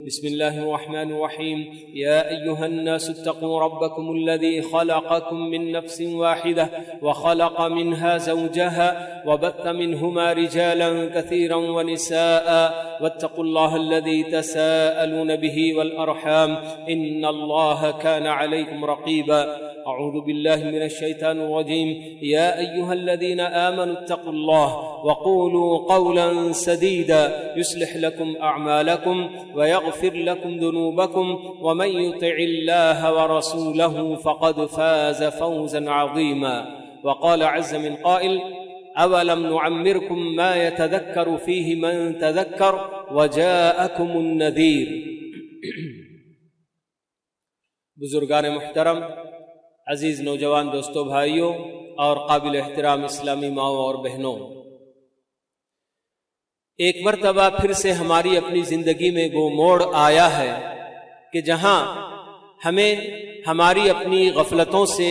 بسم الله الرحمن الرحيم. يا أيها الناس اتقوا ربكم الذي خلقكم من نفس واحدة وخلق منها زوجها وبث منهما رجالا كثيرا ونساء واتقوا الله الذي تساءلون به والأرحام إن الله كان عليكم رقيبا. أعوذ بالله من الشيطان الرجيم. يا أيها الذين آمنوا اتقوا الله وقولوا قولا سديدا يصلح لكم أعمالكم ويغفر لكم ذنوبكم ومن يطع الله ورسوله فقد فاز فوزا عظيما. وقال عز من قائل: أولم نعمركم ما يتذكر فيه من تذكر وجاءكم النذير. بزرگان محترم، عزیز نوجوان دوستوں، بھائیوں اور قابل احترام اسلامی ماؤں اور بہنوں، ایک مرتبہ پھر سے ہماری اپنی زندگی میں وہ موڑ آیا ہے کہ جہاں ہمیں ہماری اپنی غفلتوں سے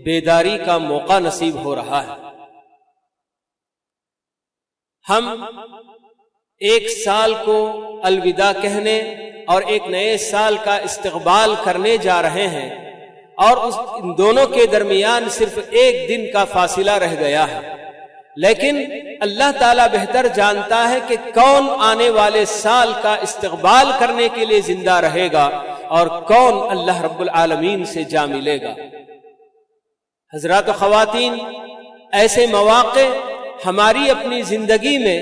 بیداری کا موقع نصیب ہو رہا ہے. ہم ایک سال کو الوداع کہنے اور ایک نئے سال کا استقبال کرنے جا رہے ہیں، اور ان دونوں کے درمیان صرف ایک دن کا فاصلہ رہ گیا ہے. لیکن اللہ تعالیٰ بہتر جانتا ہے کہ کون آنے والے سال کا استقبال کرنے کے لیے زندہ رہے گا اور کون اللہ رب العالمین سے جا ملے گا. حضرات و خواتین، ایسے مواقع ہماری اپنی زندگی میں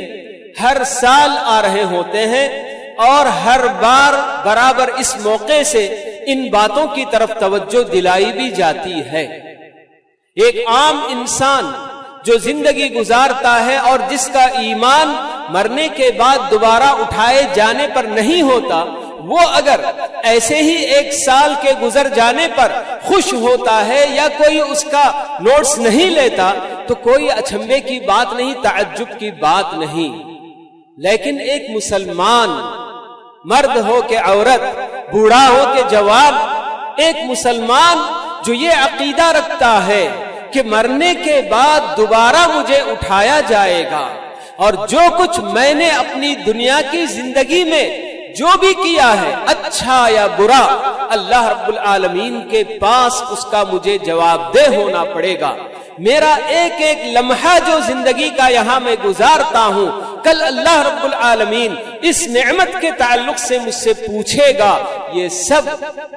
ہر سال آ رہے ہوتے ہیں، اور ہر بار برابر اس موقع سے ان باتوں کی طرف توجہ دلائی بھی جاتی ہے. ایک عام انسان جو زندگی گزارتا ہے اور جس کا ایمان مرنے کے بعد دوبارہ اٹھائے جانے پر نہیں ہوتا، وہ اگر ایسے ہی ایک سال کے گزر جانے پر خوش ہوتا ہے یا کوئی اس کا نوٹس نہیں لیتا تو کوئی اچنبھے کی بات نہیں، تعجب کی بات نہیں. لیکن ایک مسلمان، مرد ہو کہ عورت، بوڑھا ہو کہ جوان، ایک مسلمان جو یہ عقیدہ رکھتا ہے کہ مرنے کے بعد دوبارہ مجھے اٹھایا جائے گا، اور جو کچھ میں نے اپنی دنیا کی زندگی میں جو بھی کیا ہے، اچھا یا برا، اللہ رب العالمین کے پاس اس کا مجھے جواب دہ ہونا پڑے گا. میرا ایک ایک لمحہ جو زندگی کا یہاں میں گزارتا ہوں، کل اللہ رب العالمین اس نعمت کے تعلق سے مجھ سے پوچھے گا. یہ سب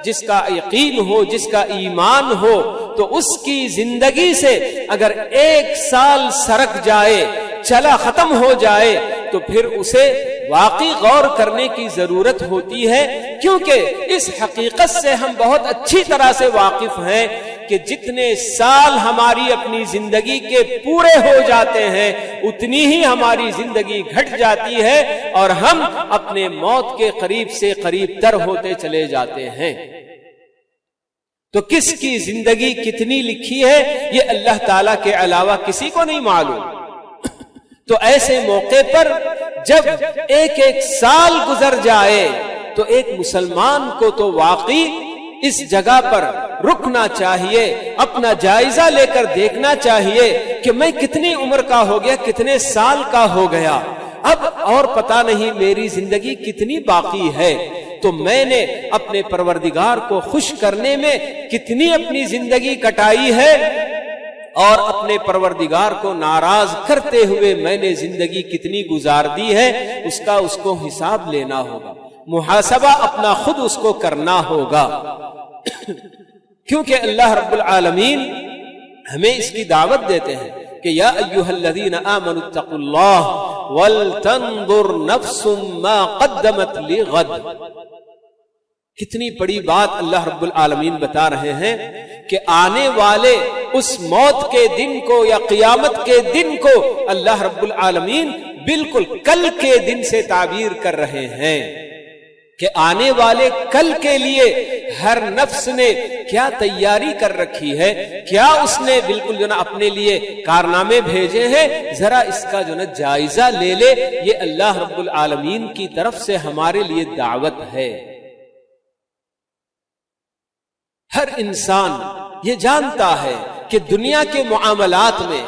جس کا یقین ہو، جس کا ایمان ہو، تو اس کی زندگی سے اگر ایک سال سرک جائے، چلا ختم ہو جائے، تو پھر اسے واقعی غور کرنے کی ضرورت ہوتی ہے، کیونکہ اس حقیقت سے ہم بہت اچھی طرح سے واقف ہیں کہ جتنے سال ہماری اپنی زندگی کے پورے ہو جاتے ہیں، اتنی ہی ہماری زندگی گھٹ جاتی ہے اور ہم اپنے موت کے قریب سے قریب تر ہوتے چلے جاتے ہیں. تو کس کی زندگی کتنی لکھی ہے، یہ اللہ تعالیٰ کے علاوہ کسی کو نہیں معلوم. تو ایسے موقع پر جب ایک ایک سال گزر جائے تو ایک مسلمان کو تو واقعی اس جگہ پر رکنا چاہیے، اپنا جائزہ لے کر دیکھنا چاہیے کہ میں کتنی عمر کا ہو گیا، کتنے سال کا ہو گیا، اب اور پتہ نہیں میری زندگی کتنی باقی ہے. تو میں نے اپنے پروردگار کو خوش کرنے میں کتنی اپنی زندگی کٹائی ہے، اور اپنے پروردگار کو ناراض کرتے ہوئے میں نے زندگی کتنی گزار دی ہے، اس کا اس کو حساب لینا ہوگا، محاسبہ اپنا خود اس کو کرنا ہوگا. کیونکہ اللہ رب العالمین ہمیں اس کی دعوت دیتے ہیں کہ یا ایھا الذین آمنوا اتقوا اللہ ولتنظر نفس ما قدمت لغد. کتنی بڑی بات اللہ رب العالمین بتا رہے ہیں کہ آنے والے اس موت کے دن کو یا قیامت کے دن کو اللہ رب العالمین بالکل کل کے دن سے تعبیر کر رہے ہیں کہ آنے والے کل کے لیے ہر نفس نے کیا تیاری کر رکھی ہے، کیا اس نے بالکل جو نا اپنے لیے کارنامے بھیجے ہیں. ذرا اس کا جو نا جائزہ لے لے. یہ اللہ رب العالمین کی طرف سے ہمارے لیے دعوت ہے. ہر انسان یہ جانتا ہے کہ دنیا کے معاملات میں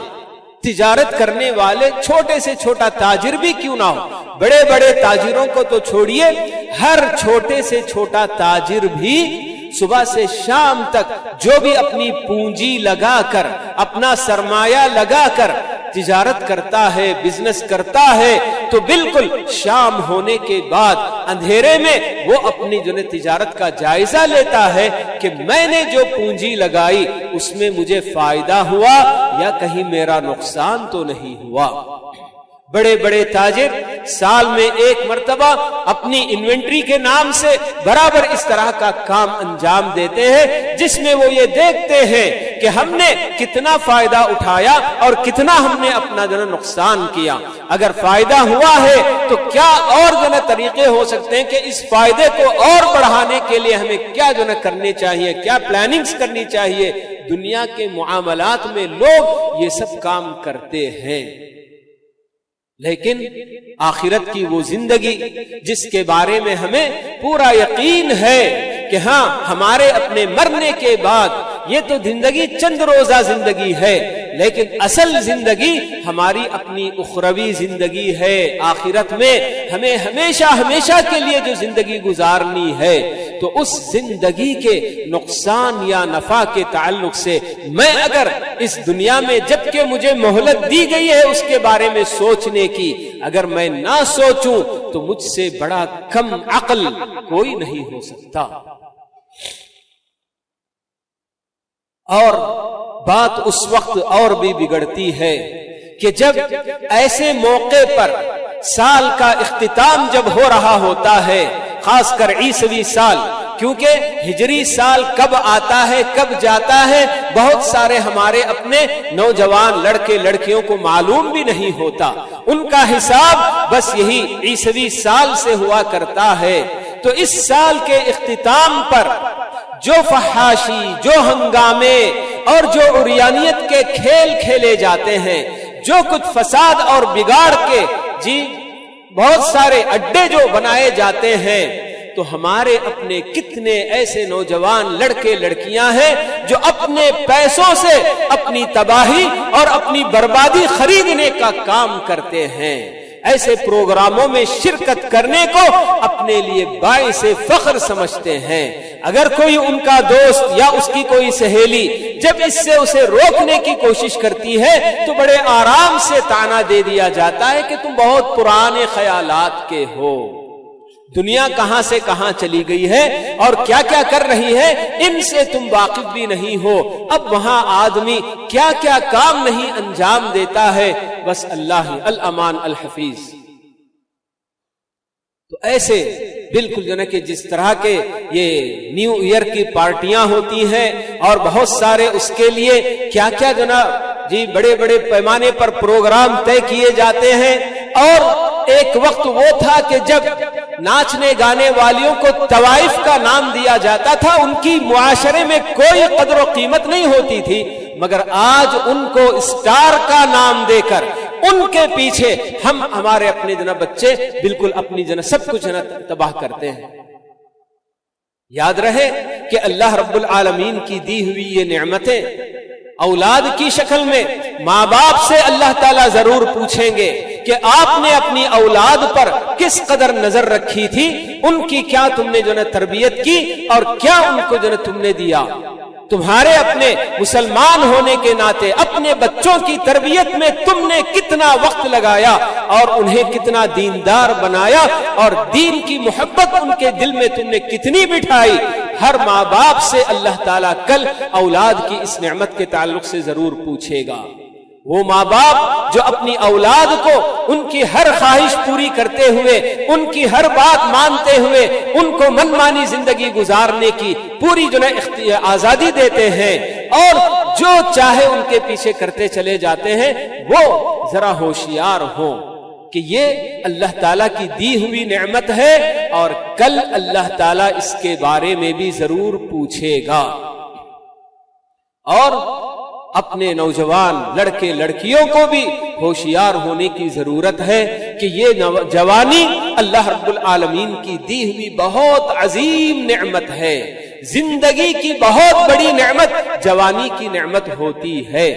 تجارت کرنے والے چھوٹے سے چھوٹا تاجر بھی کیوں نہ ہو، بڑے بڑے تاجروں کو تو چھوڑیے، ہر چھوٹے سے چھوٹا تاجر بھی صبح سے شام تک جو بھی اپنی پونجی لگا کر، اپنا سرمایہ لگا کر تجارت کرتا ہے، بزنس کرتا ہے، تو بالکل شام ہونے کے بعد اندھیرے میں وہ اپنی جو تجارت کا جائزہ لیتا ہے کہ میں نے جو پونجی لگائی اس میں مجھے فائدہ ہوا یا کہیں میرا نقصان تو نہیں ہوا۔ بڑے بڑے تاجر سال میں ایک مرتبہ اپنی انوینٹری کے نام سے برابر اس طرح کا کام انجام دیتے ہیں جس میں وہ یہ دیکھتے ہیں کہ ہم نے کتنا فائدہ اٹھایا اور کتنا ہم نے اپنا نقصان کیا۔ اگر فائدہ ہوا ہے تو کیا اور طریقے ہو سکتے ہیں کہ اس فائدے کو اور بڑھانے کے لیے ہمیں کیا کرنے چاہیے، کیا پلاننگز کرنی چاہیے۔ دنیا کے معاملات میں لوگ یہ سب کام کرتے ہیں، لیکن آخرت کی وہ زندگی جس کے بارے میں ہمیں پورا یقین ہے کہ ہاں ہمارے اپنے مرنے کے بعد یہ تو زندگی چند روزہ زندگی ہے، لیکن اصل زندگی ہماری اپنی اخروی زندگی ہے۔ آخرت میں ہمیں ہمیشہ ہمیشہ کے لیے جو زندگی گزارنی ہے، تو اس زندگی کے نقصان یا نفع کے تعلق سے میں اگر اس دنیا میں جبکہ مجھے مہلت دی گئی ہے اس کے بارے میں سوچنے کی، اگر میں نہ سوچوں تو مجھ سے بڑا کم عقل کوئی نہیں ہو سکتا۔ اور بات اس وقت اور بھی بگڑتی ہے کہ جب ایسے موقع پر سال کا اختتام جب ہو رہا ہوتا ہے، خاص کر عیسوی سال، کیونکہ ہجری سال کب آتا ہے کب جاتا ہے بہت سارے ہمارے اپنے نوجوان لڑکے لڑکیوں کو معلوم بھی نہیں ہوتا، ان کا حساب بس یہی عیسوی سال سے ہوا کرتا ہے۔ تو اس سال کے اختتام پر جو فحاشی، جو ہنگامے اور جو عریانیت کے کھیل کھیلے جاتے ہیں، جو کچھ فساد اور بگاڑ کے بہت سارے اڈے جو بنائے جاتے ہیں، تو ہمارے اپنے کتنے ایسے نوجوان لڑکے لڑکیاں ہیں جو اپنے پیسوں سے اپنی تباہی اور اپنی بربادی خریدنے کا کام کرتے ہیں۔ ایسے پروگراموں میں شرکت کرنے کو اپنے لیے باعث فخر سمجھتے ہیں۔ اگر کوئی ان کا دوست یا اس کی کوئی سہیلی جب اس سے اسے روکنے کی کوشش کرتی ہے تو بڑے آرام سے طعنہ دے دیا جاتا ہے کہ تم بہت پرانے خیالات کے ہو، دنیا کہاں سے کہاں چلی گئی ہے اور کیا کیا کر رہی ہے ان سے تم واقف بھی نہیں ہو۔ اب وہاں آدمی کیا کیا کام نہیں انجام دیتا ہے، بس اللہ الامان الحفیظ۔ تو ایسے بالکل کہ جس طرح کے یہ نیو ایئر کی پارٹیاں ہوتی ہیں اور بہت سارے اس کے لیے کیا کیا بڑے بڑے پیمانے پر پروگرام طے کیے جاتے ہیں، اور ایک وقت وہ تھا کہ جب ناچنے گانے والیوں کو طوائف کا نام دیا جاتا تھا، ان کی معاشرے میں کوئی قدر و قیمت نہیں ہوتی تھی، مگر آج ان کو اسٹار کا نام دے کر ان کے پیچھے ہمارے اپنے بچے بالکل اپنی سب کچھ تباہ کرتے ہیں۔ یاد رہے کہ اللہ رب العالمین کی دی ہوئی یہ نعمتیں اولاد کی شکل میں ماں باپ سے اللہ تعالیٰ ضرور پوچھیں گے کہ آپ نے اپنی اولاد پر کس قدر نظر رکھی تھی، ان کی کیا تم نے تربیت کی اور کیا ان کو تم نے دیا۔ تمہارے اپنے مسلمان ہونے کے ناطے اپنے بچوں کی تربیت میں تم نے کتنا وقت لگایا اور انہیں کتنا دیندار بنایا، اور دین کی محبت ان کے دل میں تم نے کتنی بٹھائی۔ ہر ماں باپ سے اللہ تعالیٰ کل اولاد کی اس نعمت کے تعلق سے ضرور پوچھے گا۔ وہ ماں باپ جو اپنی اولاد کو ان کی ہر خواہش پوری کرتے ہوئے، ان کی ہر بات مانتے ہوئے، ان کو من مانی زندگی گزارنے کی پوری آزادی دیتے ہیں اور جو چاہے ان کے پیچھے کرتے چلے جاتے ہیں، وہ ذرا ہوشیار ہوں کہ یہ اللہ تعالیٰ کی دی ہوئی نعمت ہے اور کل اللہ تعالیٰ اس کے بارے میں بھی ضرور پوچھے گا۔ اور اپنے نوجوان لڑکے لڑکیوں کو بھی ہوشیار ہونے کی ضرورت ہے کہ یہ جوانی اللہ رب العالمین کی دی ہوئی بہت عظیم نعمت ہے۔ زندگی کی بہت بڑی نعمت جوانی کی نعمت ہوتی ہے۔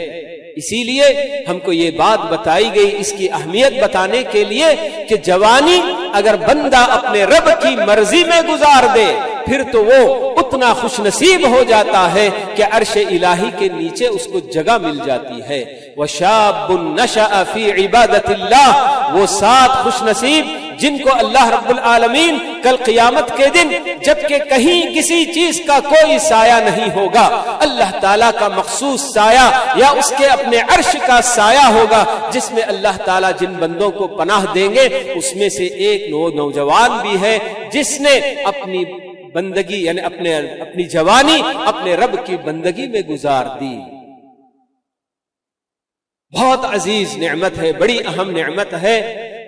اسی لیے ہم کو یہ بات بتائی گئی اس کی اہمیت بتانے کے لیے کہ جوانی اگر بندہ اپنے رب کی مرضی میں گزار دے پھر تو وہ اتنا خوش نصیب ہو جاتا ہے کہ عرش الہی کے نیچے اس کو جگہ مل جاتی ہے۔ وَشَابٌ نَشَأَ فِي عِبَادَةِ اللَّهِ، وہ 7 خوش نصیب جن کو اللہ رب العالمین کل قیامت کے دن جبکہ کہیں کسی چیز کا کوئی سایہ نہیں ہوگا، اللہ تعالیٰ کا مخصوص سایہ یا اس کے اپنے عرش کا سایہ ہوگا، جس میں اللہ تعالیٰ جن بندوں کو پناہ دیں گے اس میں سے ایک نوجوان بھی ہے جس نے اپنی بندگی یعنی اپنی جوانی اپنے رب کی بندگی میں گزار دی۔ بہت عزیز نعمت ہے، بڑی اہم نعمت ہے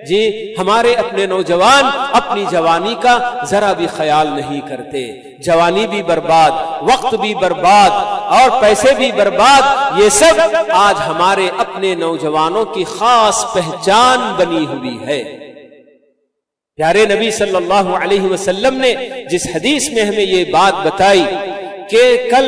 جی۔ ہمارے اپنے نوجوان اپنی جوانی کا ذرا بھی خیال نہیں کرتے، جوانی بھی برباد، وقت بھی برباد اور پیسے بھی برباد، یہ سب آج ہمارے اپنے نوجوانوں کی خاص پہچان بنی ہوئی ہے۔ پیارے نبی صلی اللہ علیہ وسلم نے جس حدیث میں ہمیں یہ بات بتائی کہ کل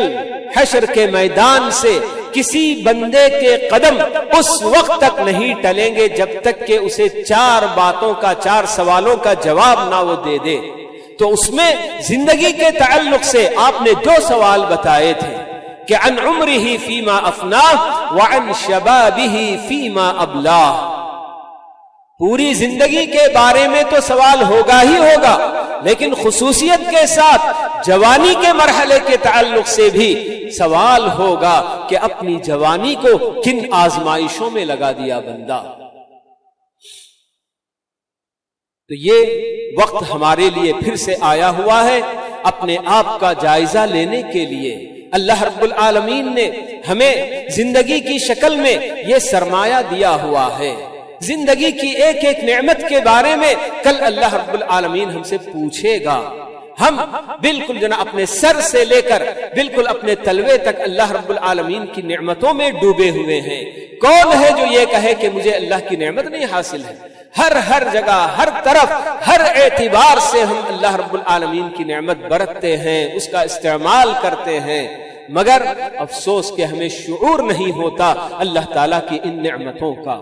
حشر کے میدان سے کسی بندے کے قدم اس وقت تک نہیں ٹلیں گے جب تک کہ اسے 4 سوالوں کا جواب نہ وہ دے دے۔ تو اس میں زندگی کے تعلق سے آپ نے 2 سوال بتائے تھے کہ عن عمرہ فیما افناہ وعن شبابہ فیما ابلاہ۔ پوری زندگی کے بارے میں تو سوال ہوگا ہی ہوگا، لیکن خصوصیت کے ساتھ جوانی کے مرحلے کے تعلق سے بھی سوال ہوگا کہ اپنی جوانی کو کن آزمائشوں میں لگا دیا بندہ۔ تو یہ وقت ہمارے لیے پھر سے آیا ہوا ہے اپنے آپ کا جائزہ لینے کے لیے۔ اللہ رب العالمین نے ہمیں زندگی کی شکل میں یہ سرمایہ دیا ہوا ہے۔ زندگی کی ایک ایک نعمت کے بارے میں کل اللہ رب العالمین ہم سے پوچھے گا۔ ہم بالکل اپنے سر سے لے کر بالکل اپنے تلوے تک اللہ رب العالمین کی نعمتوں میں ڈوبے ہوئے ہیں۔ کون ہے جو یہ کہے کہ مجھے اللہ کی نعمت نہیں حاصل ہے؟ ہر جگہ، ہر طرف، ہر اعتبار سے ہم اللہ رب العالمین کی نعمت برتتے ہیں، اس کا استعمال کرتے ہیں، مگر افسوس کہ ہمیں شعور نہیں ہوتا اللہ تعالیٰ کی ان نعمتوں کا۔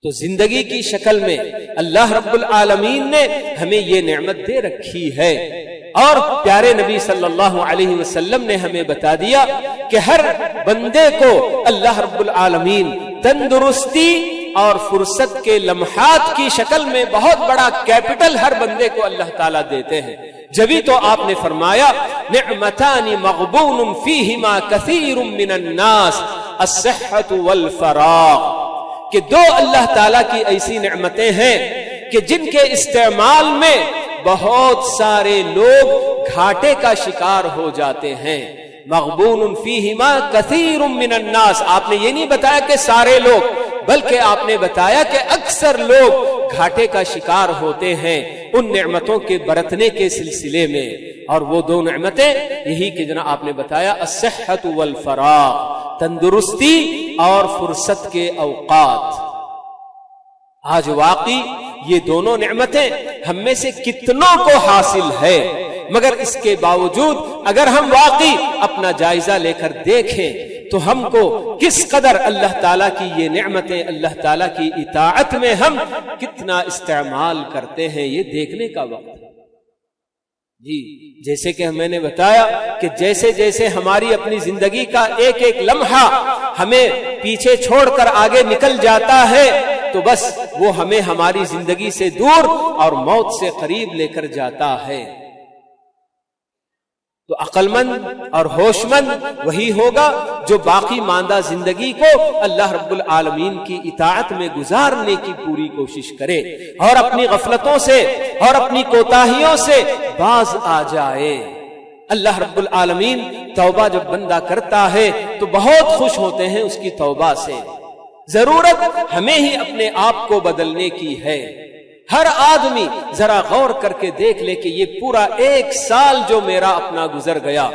تو زندگی کی شکل میں اللہ رب العالمین نے ہمیں یہ نعمت دے رکھی ہے، اور پیارے نبی صلی اللہ علیہ وسلم نے ہمیں بتا دیا کہ ہر بندے کو اللہ رب العالمین تندرستی اور فرصت کے لمحات کی شکل میں بہت بڑا کیپٹل ہر بندے کو اللہ تعالیٰ دیتے ہیں۔ جبھی تو آپ نے فرمایا نعمتان مغبون فیہما کثیر من الناس الصحۃ والفراغ، کہ 2 اللہ تعالیٰ کی ایسی نعمتیں ہیں کہ جن کے استعمال میں بہت سارے لوگ گھاٹے کا شکار ہو جاتے ہیں۔ مغبون فیہما کثیر من الناس، آپ نے یہ نہیں بتایا کہ سارے لوگ، بلکہ آپ نے بتایا کہ اکثر لوگ گھاٹے کا شکار ہوتے ہیں ان نعمتوں کے برتنے کے سلسلے میں۔ اور وہ 2 نعمتیں یہی کہ جناب آپ نے بتایا الصحۃ والفراغ، تندرستی اور فرصت کے اوقات۔ آج واقعی یہ دونوں نعمتیں ہم میں سے کتنوں کو حاصل ہے، مگر اس کے باوجود اگر ہم واقعی اپنا جائزہ لے کر دیکھیں تو ہم کو کس قدر اللہ تعالیٰ کی یہ نعمتیں، اللہ تعالیٰ کی اطاعت میں ہم کتنا استعمال کرتے ہیں، یہ دیکھنے کا وقت ہے۔ جی جیسے کہ میں نے بتایا کہ جیسے جیسے ہماری اپنی زندگی کا ایک ایک لمحہ ہمیں پیچھے چھوڑ کر آگے نکل جاتا ہے تو بس وہ ہمیں ہماری زندگی سے دور اور موت سے قریب لے کر جاتا ہے۔ تو عقل مند اور ہوش مند وہی ہوگا جو باقی ماندہ زندگی کو اللہ رب العالمین کی اطاعت میں گزارنے کی پوری کوشش کرے اور اپنی غفلتوں سے اور اپنی کوتاہیوں سے باز آ جائے۔ اللہ رب العالمین توبہ جب بندہ کرتا ہے تو بہت خوش ہوتے ہیں اس کی توبہ سے۔ ضرورت ہمیں ہی اپنے آپ کو بدلنے کی ہے۔ ہر آدمی ذرا غور کر کے دیکھ لے کہ یہ پورا 1 سال جو میرا اپنا گزر گیا،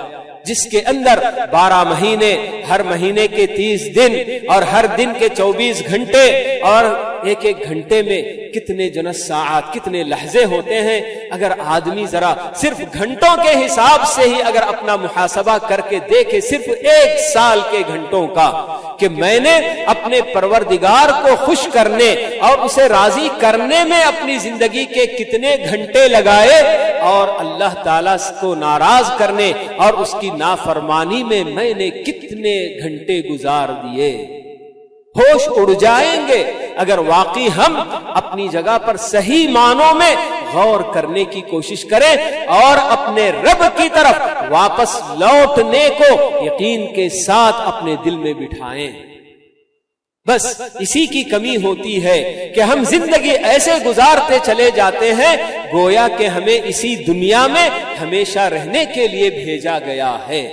جس کے اندر 12 مہینے، ہر مہینے کے 30 دن اور ہر دن کے 24 گھنٹے اور ایک ایک گھنٹے میں کتنے جنس ساعات، کتنے لحظے ہوتے ہیں. اگر آدمی ذرا صرف گھنٹوں کے حساب سے ہی اگر اپنا محاسبہ کر کے دیکھے، صرف 1 سال کے گھنٹوں کا، کہ میں نے اپنے پروردگار کو خوش کرنے اور اسے راضی کرنے میں اپنی زندگی کے کتنے گھنٹے لگائے، اور اللہ تعالیٰ کو ناراض کرنے اور اس کی نافرمانی میں میں نے کتنے گھنٹے گزار دیے. ہوش اڑ جائیں گے اگر واقعی ہم اپنی جگہ پر صحیح معنوں میں غور کرنے کی کوشش کریں اور اپنے رب کی طرف واپس لوٹنے کو یقین کے ساتھ اپنے دل میں بٹھائیں. بس اسی کی کمی ہوتی ہے کہ ہم زندگی ایسے گزارتے چلے جاتے ہیں گویا کہ ہمیں اسی دنیا میں ہمیشہ رہنے کے لیے بھیجا گیا ہے،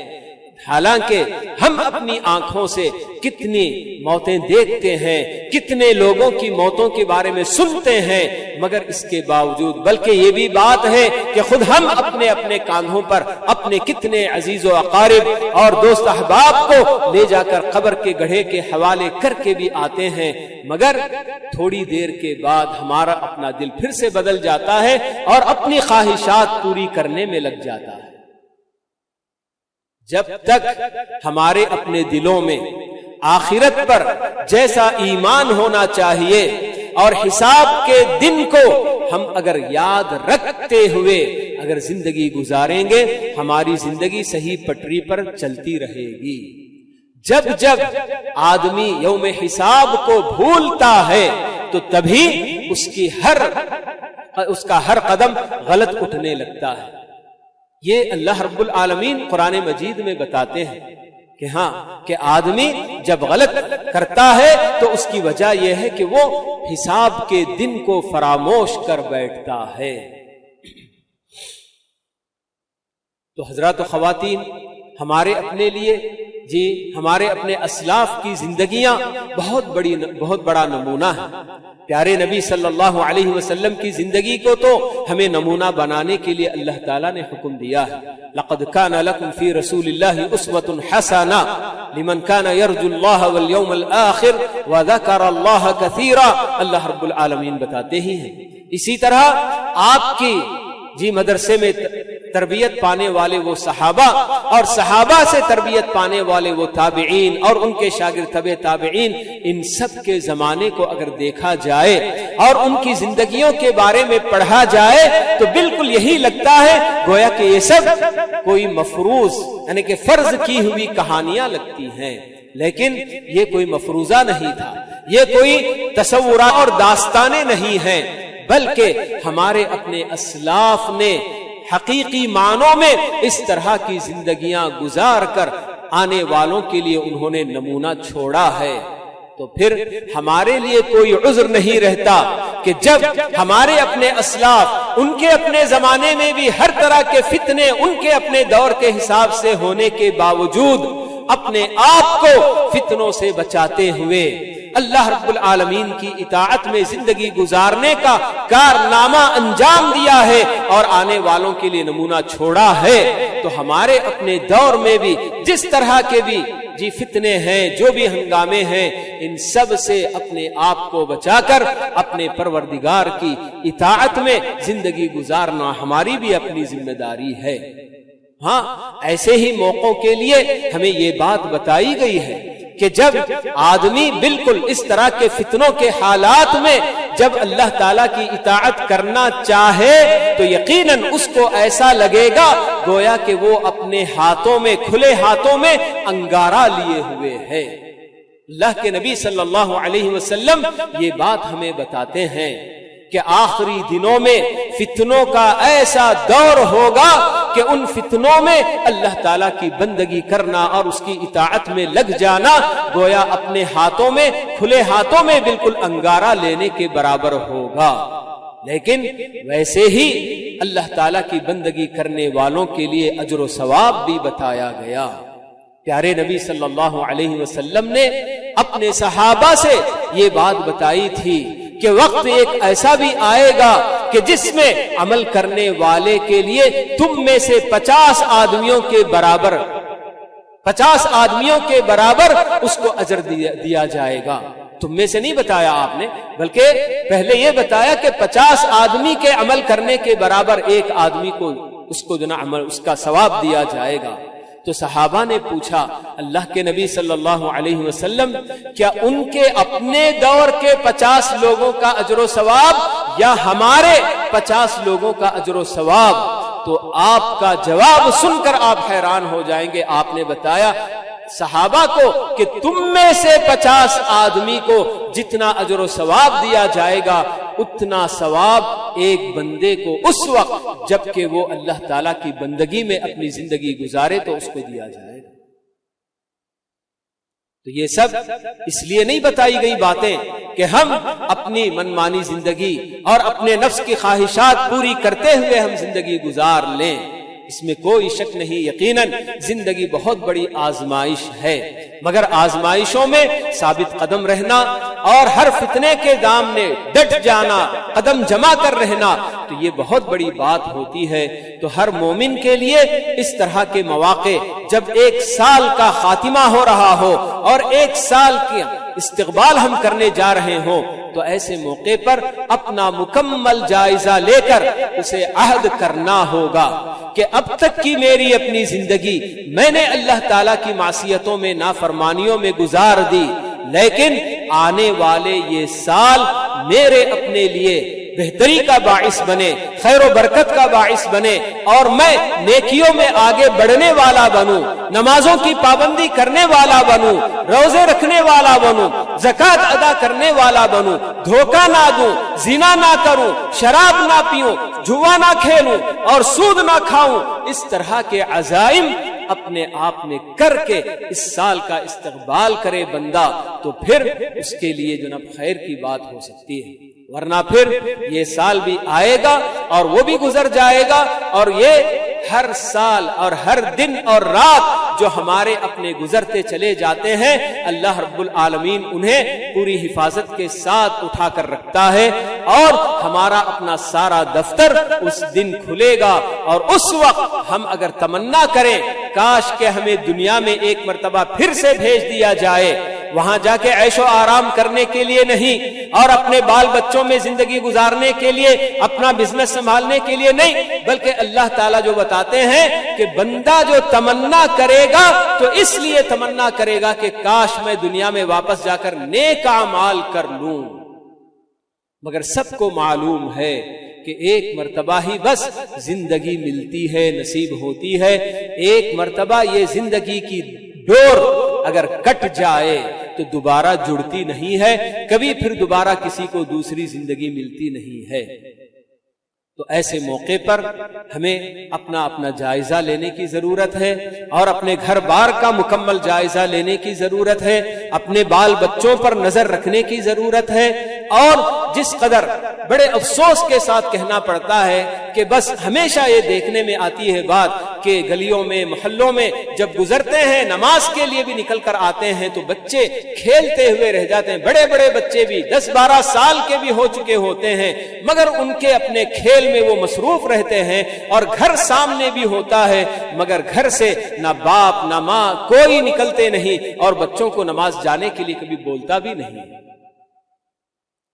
حالانکہ ہم اپنی آنکھوں سے کتنی موتیں دیکھتے ہیں، کتنے لوگوں کی موتوں کے بارے میں سنتے ہیں، مگر اس کے باوجود بلکہ یہ بھی بات ہے کہ خود ہم اپنے اپنے کاندھوں پر اپنے کتنے عزیز و اقارب اور دوست احباب کو لے جا کر قبر کے گڑھے کے حوالے کر کے بھی آتے ہیں، مگر تھوڑی دیر کے بعد ہمارا اپنا دل پھر سے بدل جاتا ہے اور اپنی خواہشات پوری کرنے میں لگ جاتا ہے. جب تک ہمارے اپنے دلوں میں آخرت پر جیسا ایمان ہونا چاہیے اور حساب کے دن کو ہم اگر یاد رکھتے ہوئے اگر زندگی گزاریں گے، ہماری زندگی صحیح پٹری پر چلتی رہے گی. جب جب آدمی یوم حساب کو بھولتا ہے تو تبھی اس کا ہر قدم غلط اٹھنے لگتا ہے. یہ اللہ رب العالمین قرآن مجید میں بتاتے ہیں کہ ہاں کہ آدمی جب غلط کرتا ہے تو اس کی وجہ یہ ہے کہ وہ حساب کے دن کو فراموش کر بیٹھتا ہے. تو حضرات و خواتین، ہمارے اپنے لیے ہمارے اپنے اسلاف کی زندگیاں بہت بڑا نمونہ ہے. پیارے نبی صلی اللہ علیہ وسلم کی زندگی کو تو ہمیں نمونہ بنانے کے لیے اللہ تعالیٰ نے حکم دیا ہے. لقد كان لكم في رسول الله اسوة حسنة لمن كان يرجو الله واليوم الآخر وذكر الله كثيرا. اللہ رب العالمین بتاتے ہی ہیں. اسی طرح آپ کی مدرسے میں تربیت پانے والے وہ صحابہ اور صحابہ سے تربیت پانے والے وہ تابعین اور ان کے شاگرد تبع تابعین، ان سب کے زمانے کو اگر دیکھا جائے اور ان کی زندگیوں کے بارے میں پڑھا جائے تو بالکل یہی لگتا ہے گویا کہ یہ سب کوئی مفروض یعنی کہ فرض کی ہوئی کہانیاں لگتی ہیں، لیکن یہ کوئی مفروضہ نہیں تھا، یہ کوئی تصورات اور داستانیں نہیں ہیں، بلکہ ہمارے اپنے اسلاف نے حقیقی معنوں میں اس طرح کی زندگیاں گزار کر آنے والوں کے لیے انہوں نے نمونہ چھوڑا ہے. تو پھر ہمارے لیے کوئی عذر نہیں رہتا کہ جب ہمارے اپنے اسلاف ان کے اپنے زمانے میں بھی ہر طرح کے فتنے ان کے اپنے دور کے حساب سے ہونے کے باوجود اپنے آپ کو فتنوں سے بچاتے ہوئے اللہ رب العالمین کی اطاعت میں زندگی گزارنے کا کارنامہ انجام دیا ہے اور آنے والوں کے لیے نمونہ چھوڑا ہے، تو ہمارے اپنے دور میں بھی جس طرح کے بھی فتنے ہیں، جو بھی ہنگامے ہیں، ان سب سے اپنے آپ کو بچا کر اپنے پروردگار کی اطاعت میں زندگی گزارنا ہماری بھی اپنی ذمہ داری ہے. ہاں، ایسے ہی موقعوں کے لیے ہمیں یہ بات بتائی گئی ہے کہ جب آدمی بالکل اس طرح کے فتنوں کے حالات میں جب اللہ تعالیٰ کی اطاعت کرنا چاہے تو یقیناً اس کو ایسا لگے گا گویا کہ وہ اپنے ہاتھوں میں کھلے ہاتھوں میں انگارہ لیے ہوئے ہے. اللہ کے نبی صلی اللہ علیہ وسلم یہ بات ہمیں بتاتے ہیں کہ آخری دنوں میں فتنوں کا ایسا دور ہوگا کہ ان فتنوں میں اللہ تعالیٰ کی بندگی کرنا اور اس کی اطاعت میں لگ جانا گویا اپنے ہاتھوں میں کھلے ہاتھوں میں بالکل انگارہ لینے کے برابر ہوگا. لیکن ویسے ہی اللہ تعالیٰ کی بندگی کرنے والوں کے لیے اجر و ثواب بھی بتایا گیا. پیارے نبی صلی اللہ علیہ وسلم نے اپنے صحابہ سے یہ بات بتائی تھی کہ وقت ایک ایسا بھی آئے گا کہ جس میں عمل کرنے والے کے لیے تم میں سے 50 آدمیوں کے برابر اس کو اجر دیا جائے گا. تم میں سے نہیں بتایا آپ نے، بلکہ پہلے یہ بتایا کہ 50 آدمی کے عمل کرنے کے برابر ایک آدمی کو اس کو جو نا عمل اس کا ثواب دیا جائے گا۔ تو صحابہ نے پوچھا اللہ کے نبی صلی اللہ علیہ وسلم کیا ان کے اپنے دور کے 50 لوگوں کا اجر و ثواب یا ہمارے 50 لوگوں کا اجر و ثواب؟ تو آپ کا جواب سن کر آپ حیران ہو جائیں گے۔ آپ نے بتایا صحابہ کو کہ تم میں سے 50 آدمی کو جتنا اجر و ثواب دیا جائے گا اتنا ثواب ایک بندے کو اس وقت جب کہ وہ اللہ تعالیٰ کی بندگی میں اپنی زندگی گزارے تو اس کو دیا جائے گا۔ تو یہ سب اس لیے نہیں بتائی گئی باتیں کہ ہم اپنی منمانی زندگی اور اپنے نفس کی خواہشات پوری کرتے ہوئے ہم زندگی گزار لیں، اس میں کوئی شک نہیں۔ یقیناً زندگی بہت بڑی آزمائش ہے، مگر آزمائشوں میں ثابت قدم رہنا اور ہر فتنے کے دامنے ڈٹ جانا، قدم جمع کر رہنا، تو یہ بہت بڑی بات ہوتی ہے۔ تو ہر مومن کے لیے اس طرح کے مواقع جب ایک سال کا خاتمہ ہو رہا ہو اور ایک سال کی استقبال ہم کرنے جا رہے ہوں، تو ایسے موقع پر اپنا مکمل جائزہ لے کر اسے عہد کرنا ہوگا کہ اب تک کی میری اپنی زندگی میں نے اللہ تعالیٰ کی معصیتوں میں نافرمانیوں میں گزار دی، لیکن آنے والے یہ سال میرے اپنے لیے بہتری کا باعث بنے، خیر و برکت کا باعث بنے، اور میں نیکیوں میں آگے بڑھنے والا بنوں، نمازوں کی پابندی کرنے والا بنوں، روزے رکھنے والا بنوں، زکوٰۃ ادا کرنے والا بنوں، دھوکہ نہ دوں، زنا نہ کروں، شراب نہ پیوں، جوا نہ کھیلوں اور سود نہ کھاؤں۔ اس طرح کے عزائم اپنے آپ میں کر کے اس سال کا استقبال کرے بندہ، تو پھر اس کے لیے جناب خیر کی بات ہو سکتی ہے، ورنہ پھر یہ سال بھی آئے گا اور وہ بھی گزر جائے گا، اور یہ ہر سال اور ہر دن اور رات جو ہمارے اپنے گزرتے چلے جاتے ہیں، اللہ رب العالمین انہیں پوری حفاظت کے ساتھ اٹھا کر رکھتا ہے، اور ہمارا اپنا سارا دفتر اس دن کھلے گا۔ اور اس وقت ہم اگر تمنا کریں کاش کہ ہمیں دنیا میں ایک مرتبہ پھر سے بھیج دیا جائے، وہاں جا کے عیش و آرام کرنے کے لیے نہیں، اور اپنے بال بچوں میں زندگی گزارنے کے لیے، اپنا بزنس سنبھالنے کے لیے نہیں، بلکہ اللہ تعالیٰ جو بتاتے ہیں کہ بندہ جو تمنا کرے گا تو اس لیے تمنا کرے گا کہ کاش میں دنیا میں واپس جا کر نیک اعمال کر لوں۔ مگر سب کو معلوم ہے کہ ایک مرتبہ ہی بس زندگی ملتی ہے، نصیب ہوتی ہے، ایک مرتبہ یہ زندگی کی ڈور اگر کٹ جائے تو دوبارہ جڑتی نہیں ہے، کبھی پھر دوبارہ کسی کو دوسری زندگی ملتی نہیں ہے۔ تو ایسے موقع پر ہمیں اپنا اپنا جائزہ لینے کی ضرورت ہے، اور اپنے گھر بار کا مکمل جائزہ لینے کی ضرورت ہے، اپنے بال بچوں پر نظر رکھنے کی ضرورت ہے، اور جس قدر بڑے افسوس کے ساتھ کہنا پڑتا ہے کہ بس ہمیشہ یہ دیکھنے میں آتی ہے بات کہ گلیوں میں محلوں میں جب گزرتے ہیں نماز کے لیے بھی نکل کر آتے ہیں تو بچے کھیلتے ہوئے رہ جاتے ہیں، بڑے بڑے بچے بھی 10-12 سال کے بھی ہو چکے ہوتے ہیں، مگر ان کے اپنے کھیل میں وہ مصروف رہتے ہیں، اور گھر سامنے بھی ہوتا ہے مگر گھر سے نہ باپ نہ ماں کوئی نکلتے نہیں، اور بچوں کو نماز جانے کے لیے کبھی بولتا بھی نہیں۔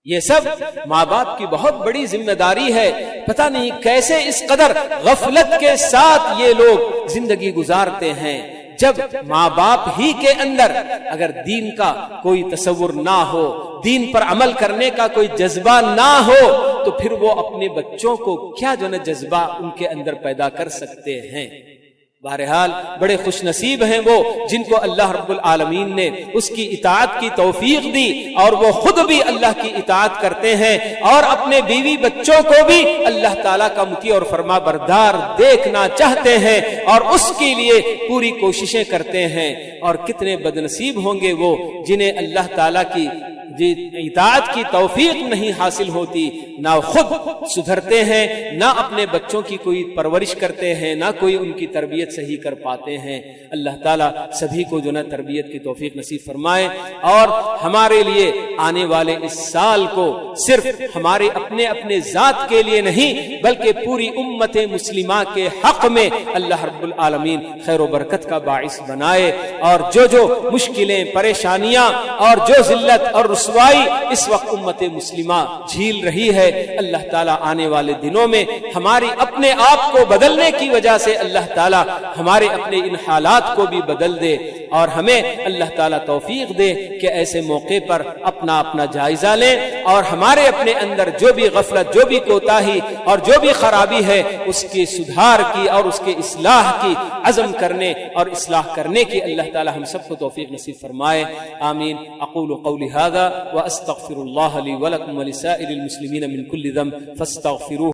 یہ سب ماں باپ کی بہت بڑی ذمہ داری ہے۔ پتہ نہیں کیسے اس قدر غفلت کے ساتھ یہ لوگ زندگی گزارتے ہیں، جب ماں باپ ہی کے اندر اگر دین کا کوئی تصور نہ ہو، دین پر عمل کرنے کا کوئی جذبہ نہ ہو، تو پھر وہ اپنے بچوں کو کیا جو ہے جذبہ ان کے اندر پیدا کر سکتے ہیں۔ بہرحال بڑے خوش نصیب ہیں وہ جن کو اللہ رب العالمین نے اس کی اطاعت کی توفیق دی، اور وہ خود بھی اللہ کی اطاعت کرتے ہیں، اور اپنے بیوی بچوں کو بھی اللہ تعالیٰ کا مطیع اور فرما بردار دیکھنا چاہتے ہیں، اور اس کے لیے پوری کوششیں کرتے ہیں۔ اور کتنے بد نصیب ہوں گے وہ جنہیں اللہ تعالیٰ کی اطاعت کی توفیق نہیں حاصل ہوتی، نہ خود سدھرتے ہیں، نہ اپنے بچوں کی کوئی پرورش کرتے ہیں، نہ کوئی ان کی تربیت صحیح کر پاتے ہیں۔ اللہ تعالیٰ سبھی کو جو نا تربیت کی توفیق نصیب فرمائے، اور ہمارے لیے آنے والے اس سال کو صرف ہمارے اپنے اپنے ذات کے لیے نہیں بلکہ پوری امت مسلمہ کے حق میں اللہ رب العالمین خیر و برکت کا باعث بنائے، اور جو مشکلیں، پریشانیاں اور جو ذلت اور رسوائی اس وقت امت مسلمہ جھیل رہی ہے، اللہ تعالیٰ آنے والے دنوں میں ہماری اپنے آپ کو بدلنے کی وجہ سے اللہ تعالیٰ ہمارے اپنے ان حالات کو بھی بدل دے، اور ہمیں اللہ تعالیٰ توفیق دے کہ ایسے موقع پر اپنا اپنا جائزہ لیں، اور ہمارے اپنے اندر جو بھی غفلت، جو بھی کوتاہی اور جو بھی خرابی ہے اس کے سدھار کی اور اس کے اصلاح کی عزم کرنے اور اصلاح کرنے کی اللہ تعالیٰ ہم سب کو توفیق نصیب فرمائے، آمین۔ اقول قولی ھذا واستغفر اللہ لی ولکم ولسائر المسلمین من کل ذنب فاستغفروہ